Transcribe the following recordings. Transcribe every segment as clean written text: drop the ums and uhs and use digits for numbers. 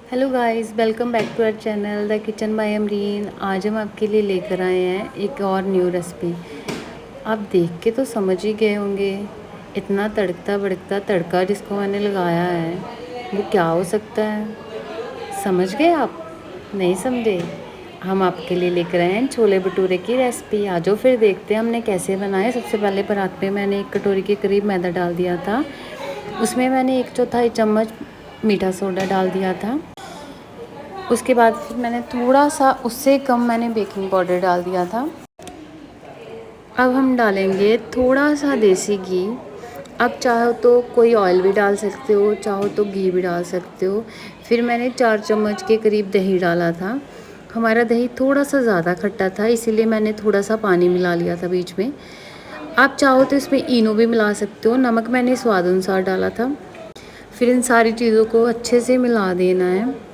Hello guys, welcome back to our channel the kitchen by Amreen. आज हम आपके लिए लेकर आए हैं एक और न्यू रेसिपी। आप देख के तो समझ ही गए होंगे, इतना तड़कता भड़कता तड़का जिसको मैंने लगाया है वो क्या हो सकता है। समझ गए आप? नहीं समझे? हम आपके लिए लेकर आए हैं छोले भटूरे की रेसिपी। आ जाओ फिर देखते हैं हमने कैसे बनाए। सबसे पहले परात में मैंने 1 कटोरी के करीब मैदा डाल दिया था। उसमें मैंने 1/4 चम्मच मीठा सोडा डाल दिया था। उसके बाद फिर मैंने थोड़ा सा उससे कम मैंने बेकिंग पाउडर डाल दिया था। अब हम डालेंगे थोड़ा सा देसी घी। आप चाहो तो कोई ऑयल भी डाल सकते हो, चाहो तो घी भी डाल सकते हो। फिर मैंने 4 चम्मच के करीब दही डाला था। हमारा दही थोड़ा सा ज़्यादा खट्टा था, इसीलिए मैंने थोड़ा सा पानी मिला लिया था बीच में। आप चाहो तो इसमें इनो भी मिला सकते हो। नमक मैंने स्वाद अनुसार डाला था। फिर इन सारी चीज़ों को अच्छे से मिला देना है।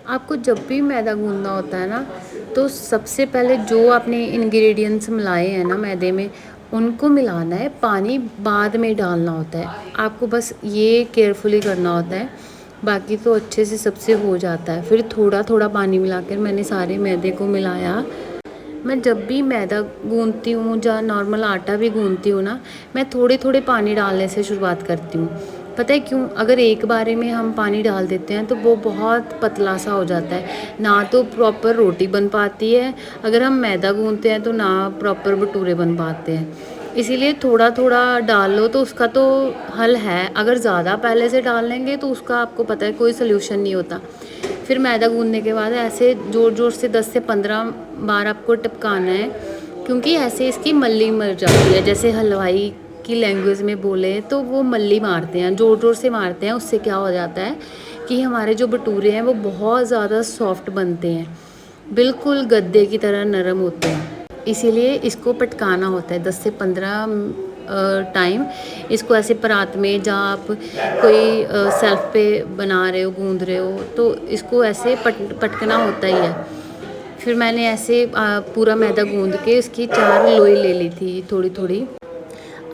आपको जब भी मैदा गूंदना होता है ना, तो सबसे पहले जो आपने इंग्रेडिएंट्स मिलाए हैं ना मैदे में, उनको मिलाना है। पानी बाद में डालना होता है। आपको बस ये केयरफुली करना होता है, बाकी तो अच्छे से सबसे हो जाता है। फिर थोड़ा थोड़ा पानी मिलाकर मैंने सारे मैदे को मिलाया। मैं जब भी मैदा गूंदती हूँ या नॉर्मल आटा भी गूंदती हूँ ना, मैं थोड़े थोड़े पानी डालने से शुरुआत करती हूँ। पता है क्यों? अगर एक बारे में हम पानी डाल देते हैं तो वो बहुत पतला सा हो जाता है, ना तो प्रॉपर रोटी बन पाती है। अगर हम मैदा गूंदते हैं तो ना प्रॉपर भटूरे बन पाते हैं। इसीलिए थोड़ा थोड़ा डाल लो तो उसका तो हल है। अगर ज़्यादा पहले से डाल लेंगे तो उसका आपको पता है कोई सल्यूशन नहीं होता। फिर मैदा गूंदने के बाद ऐसे ज़ोर ज़ोर से 10 से 15 बार आपको टपकाना है, क्योंकि ऐसे इसकी मल्ली मर जाती है। जैसे हलवाई की लैंग्वेज में बोले तो वो मल्ली मारते हैं, ज़ोर ज़ोर से मारते हैं। उससे क्या हो जाता है कि हमारे जो भटूरे हैं वो बहुत ज़्यादा सॉफ्ट बनते हैं, बिल्कुल गद्दे की तरह नरम होते हैं। इसीलिए इसको पटकाना होता है 10 से 15 टाइम। इसको ऐसे परात में, जहाँ आप कोई सेल्फ पे बना रहे हो, गूंद रहे हो, तो इसको ऐसे पटकना होता ही है। फिर मैंने ऐसे पूरा मैदा गूंद के इसकी 4 लोई ले ली थी थोड़ी थोड़ी।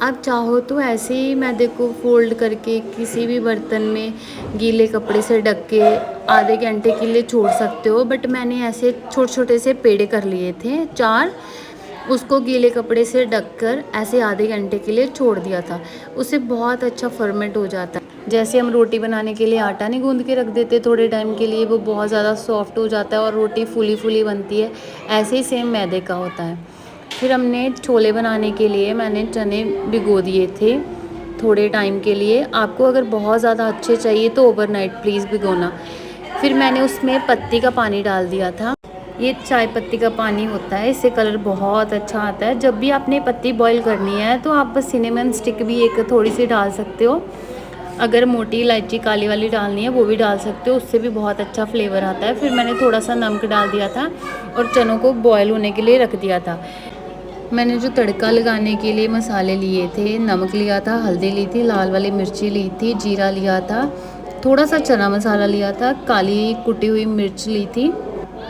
आप चाहो तो ऐसे ही मैदे को फोल्ड करके किसी भी बर्तन में गीले कपड़े से ढक के आधे घंटे के लिए छोड़ सकते हो, बट मैंने ऐसे छोटे छोटे से पेड़े कर लिए थे 4। उसको गीले कपड़े से ढककर ऐसे आधे घंटे के लिए छोड़ दिया था। उससे बहुत अच्छा फर्मेंट हो जाता है। जैसे हम रोटी बनाने के लिए आटा नहीं गूंद के रख देते थोड़े टाइम के लिए, वो बहुत ज़्यादा सॉफ्ट हो जाता है और रोटी फूली फूली बनती है। ऐसे ही सेम मैदे का होता है। फिर हमने छोले बनाने के लिए मैंने चने भिगो दिए थे थोड़े टाइम के लिए। आपको अगर बहुत ज़्यादा अच्छे चाहिए तो ओवरनाइट प्लीज़ भिगोना। फिर मैंने उसमें पत्ती का पानी डाल दिया था। ये चाय पत्ती का पानी होता है, इससे कलर बहुत अच्छा आता है। जब भी आपने पत्ती बॉईल करनी है तो आप बस सिनेमन स्टिक भी एक थोड़ी सी डाल सकते हो। अगर मोटी इलायची काली वाली डालनी है वो भी डाल सकते हो, उससे भी बहुत अच्छा फ्लेवर आता है। फिर मैंने थोड़ा सा नमक डाल दिया था और चनों को बॉयल होने के लिए रख दिया था। मैंने जो तड़का लगाने के लिए मसाले लिए थे, नमक लिया था, हल्दी ली थी, लाल वाली मिर्ची ली थी, जीरा लिया था, थोड़ा सा चना मसाला लिया था, काली कुटी हुई मिर्च ली थी,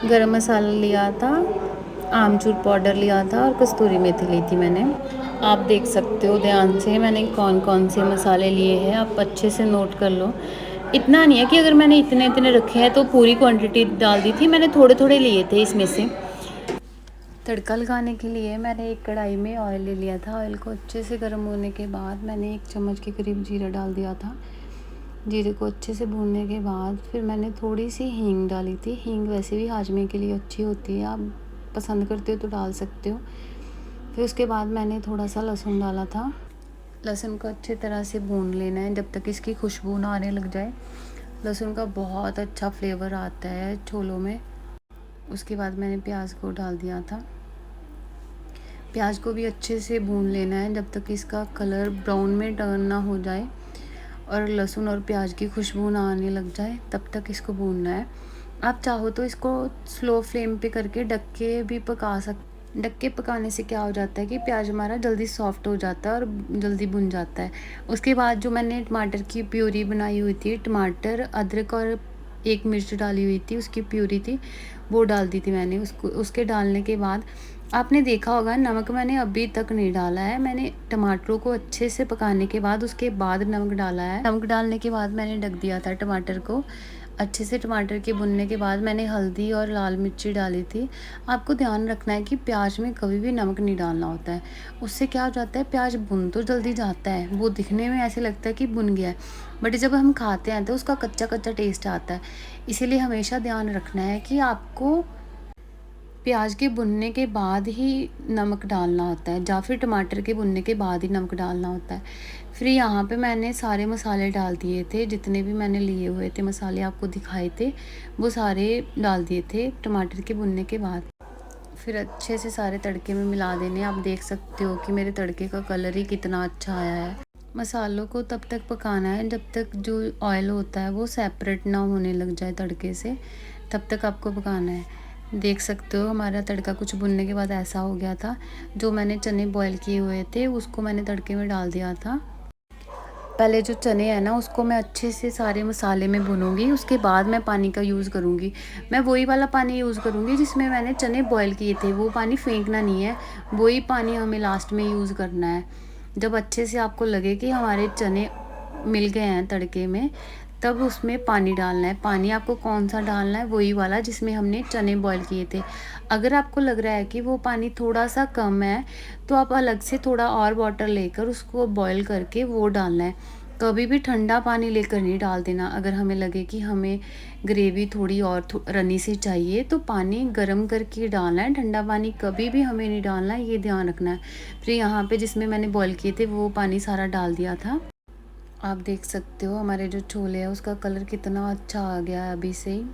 गरम मसाला लिया था, आमचूर पाउडर लिया था और कस्तूरी मेथी ली थी मैंने। आप देख सकते हो ध्यान से मैंने कौन कौन से मसाले लिए हैं, आप अच्छे से नोट कर लो। इतना नहीं है कि अगर मैंने इतने इतने रखे हैं तो पूरी क्वांटिटी डाल दी थी, मैंने थोड़े थोड़े लिए थे इसमें से। तड़का लगाने के लिए मैंने एक कढ़ाई में ऑयल ले लिया था। ऑयल को अच्छे से गर्म होने के बाद मैंने 1 चम्मच के करीब जीरा डाल दिया था। जीरे को अच्छे से भूनने के बाद फिर मैंने थोड़ी सी हींग डाली थी। हींग वैसे भी हाजमे के लिए अच्छी होती है, आप पसंद करते हो तो डाल सकते हो। फिर उसके बाद मैंने थोड़ा सा लहसुन डाला था। लहसुन को अच्छी तरह से भून लेना है जब तक इसकी खुशबू ना आने लग जाए। लहसुन का बहुत अच्छा फ्लेवर आता है छोलों में। उसके बाद मैंने प्याज को डाल दिया था। प्याज को भी अच्छे से भून लेना है जब तक इसका कलर ब्राउन में टर्न ना हो जाए और लहसुन और प्याज की खुशबू ना आने लग जाए, तब तक इसको भूनना है। आप चाहो तो इसको स्लो फ्लेम पे करके ढक के भी पका ढक के पकाने से क्या हो जाता है कि प्याज हमारा जल्दी सॉफ्ट हो जाता है और जल्दी भुन जाता है। उसके बाद जो मैंने टमाटर की प्यूरी बनाई हुई थी, टमाटर, अदरक और 1 मिर्च डाली हुई थी, उसकी प्यूरी थी, वो डाल दी थी मैंने। उसके डालने के बाद आपने देखा होगा नमक मैंने अभी तक नहीं डाला है। मैंने टमाटरों को अच्छे से पकाने के बाद उसके बाद नमक डाला है। नमक डालने के बाद मैंने ढक दिया था टमाटर को अच्छे से टमाटर के भुनने के बाद मैंने हल्दी और लाल मिर्ची डाली थी। आपको ध्यान रखना है कि प्याज में कभी भी नमक नहीं डालना होता है। उससे क्या हो जाता है, प्याज भुन तो जल्दी जाता है, वो दिखने में ऐसे लगता है कि भुन गया है, बट जब हम खाते हैं तो उसका कच्चा कच्चा टेस्ट आता है। इसीलिए हमेशा ध्यान रखना है कि आपको प्याज के भुनने के बाद ही नमक डालना होता है, या फिर टमाटर के भुनने के बाद ही नमक डालना होता है। फिर यहाँ पे मैंने सारे मसाले डाल दिए थे, जितने भी मैंने लिए हुए थे मसाले आपको दिखाए थे, वो सारे डाल दिए थे टमाटर के भुनने के बाद। फिर अच्छे से सारे तड़के में मिला देने। आप देख सकते हो कि मेरे तड़के का कलर ही कितना अच्छा आया है। मसालों को तब तक पकाना है जब तक जो ऑयल होता है वो सेपरेट ना होने लग जाए तड़के से, तब तक आपको पकाना है। देख सकते हो हमारा तड़का कुछ भुनने के बाद ऐसा हो गया था। जो मैंने चने बॉईल किए हुए थे उसको मैंने तड़के में डाल दिया था। पहले जो चने हैं ना उसको मैं अच्छे से सारे मसाले में भूनूंगी, उसके बाद मैं पानी का यूज़ करूँगी। मैं वही वाला पानी यूज़ करूँगी जिसमें मैंने चने बॉईल किए थे, वो पानी फेंकना नहीं है, वही पानी हमें लास्ट में यूज़ करना है। जब अच्छे से आपको लगे कि हमारे चने मिल गए हैं तड़के में, तब उसमें पानी डालना है। पानी आपको कौन सा डालना है, वही वाला जिसमें हमने चने बॉईल किए थे। अगर आपको लग रहा है कि वो पानी थोड़ा सा कम है तो आप अलग से थोड़ा और वाटर लेकर उसको बॉईल करके वो डालना है। कभी भी ठंडा पानी लेकर नहीं डाल देना। अगर हमें लगे कि हमें ग्रेवी थोड़ी और रनी सी चाहिए तो पानी गर्म करके डालना है, ठंडा पानी कभी भी हमें नहीं डालना है, ये ध्यान रखना है। फिर यहाँ पे जिसमें मैंने बॉईल किए थे वो पानी सारा डाल दिया था। आप देख सकते हो हमारे जो छोले हैं उसका कलर कितना अच्छा आ गया है अभी से ही।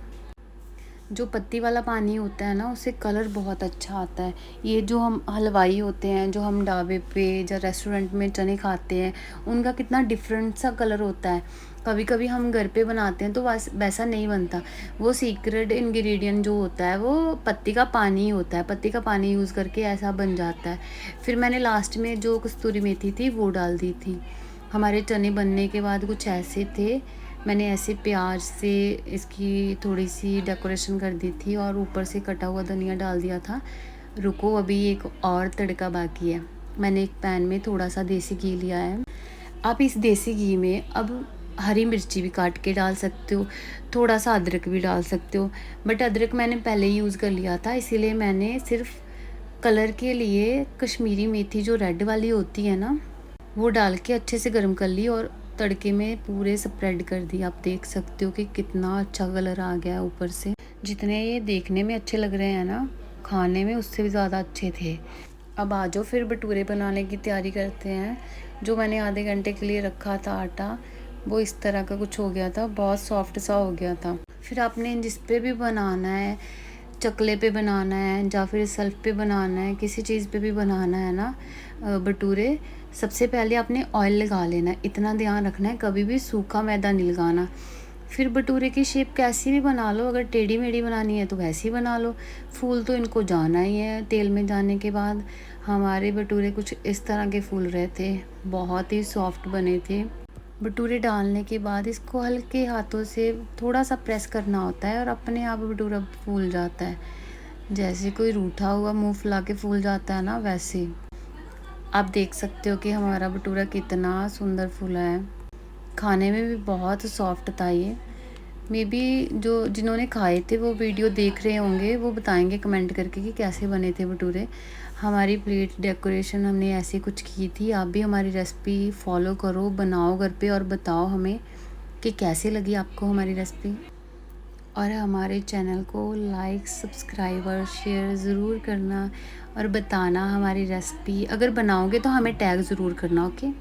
जो पत्ती वाला पानी होता है ना उससे कलर बहुत अच्छा आता है। ये जो हम हलवाई होते हैं, जो हम ढाबे पे या रेस्टोरेंट में चने खाते हैं, उनका कितना डिफरेंट सा कलर होता है। कभी कभी हम घर पे बनाते हैं तो वैसा नहीं बनता। वो सीक्रेट इंग्रेडिएंट जो होता है वो पत्ती का पानी ही होता है, पत्ती का पानी यूज़ करके ऐसा बन जाता है। फिर मैंने लास्ट में जो कस्तूरी मेथी थी वो डाल दी थी। हमारे चने बनने के बाद कुछ ऐसे थे। मैंने ऐसे प्याज से इसकी थोड़ी सी डेकोरेशन कर दी थी और ऊपर से कटा हुआ धनिया डाल दिया था। रुको, अभी एक और तड़का बाकी है। मैंने एक पैन में थोड़ा सा देसी घी लिया है। आप इस देसी घी में अब हरी मिर्ची भी काट के डाल सकते हो, थोड़ा सा अदरक भी डाल सकते हो, बट अदरक मैंने पहले ही यूज़ कर लिया था, इसीलिए मैंने सिर्फ कलर के लिए कश्मीरी मेथी जो रेड वाली होती है ना वो डाल के अच्छे से गर्म कर ली और तड़के में पूरे स्प्रेड कर दी। आप देख सकते हो कि कितना अच्छा कलर आ गया है ऊपर से। जितने ये देखने में अच्छे लग रहे हैं ना, खाने में उससे भी ज़्यादा अच्छे थे। अब आ जाओ फिर भटूरे बनाने की तैयारी करते हैं। जो मैंने आधे घंटे के लिए रखा था आटा, वो इस तरह का कुछ हो गया था, बहुत सॉफ्ट सा हो गया था। फिर आपने जिस पे भी बनाना है, चकले पे बनाना है या फिर सल्फ पे बनाना है, किसी चीज़ पे भी बनाना है ना भटूरे, सबसे पहले आपने ऑयल लगा लेना है। इतना ध्यान रखना है कभी भी सूखा मैदा नहीं लगाना। फिर भटूरे की शेप कैसी भी बना लो, अगर टेढ़ी मेढ़ी बनानी है तो वैसी बना लो, फूल तो इनको जाना ही है तेल में जाने के बाद। हमारे भटूरे कुछ इस तरह के फूल रहे थे, बहुत ही सॉफ्ट बने थे। भटूरे डालने के बाद इसको हल्के हाथों से थोड़ा सा प्रेस करना होता है और अपने आप भटूरा फूल जाता है। जैसे कोई रूठा हुआ मुंह फुला के फूल जाता है ना, वैसे। आप देख सकते हो कि हमारा भटूरा कितना सुंदर फूला है, खाने में भी बहुत सॉफ्ट था ये। मे बी जो जिन्होंने खाए थे वो वीडियो देख रहे होंगे, वो बताएंगे कमेंट करके कि कैसे बने थे भटूरे। हमारी प्लेट डेकोरेशन हमने ऐसे कुछ की थी। आप भी हमारी रेसिपी फॉलो करो, बनाओ घर पे और बताओ हमें कि कैसे लगी आपको हमारी रेसिपी। और हमारे चैनल को लाइक, सब्सक्राइब और शेयर ज़रूर करना और बताना हमारी रेसिपी। अगर बनाओगे तो हमें टैग ज़रूर करना, ओके।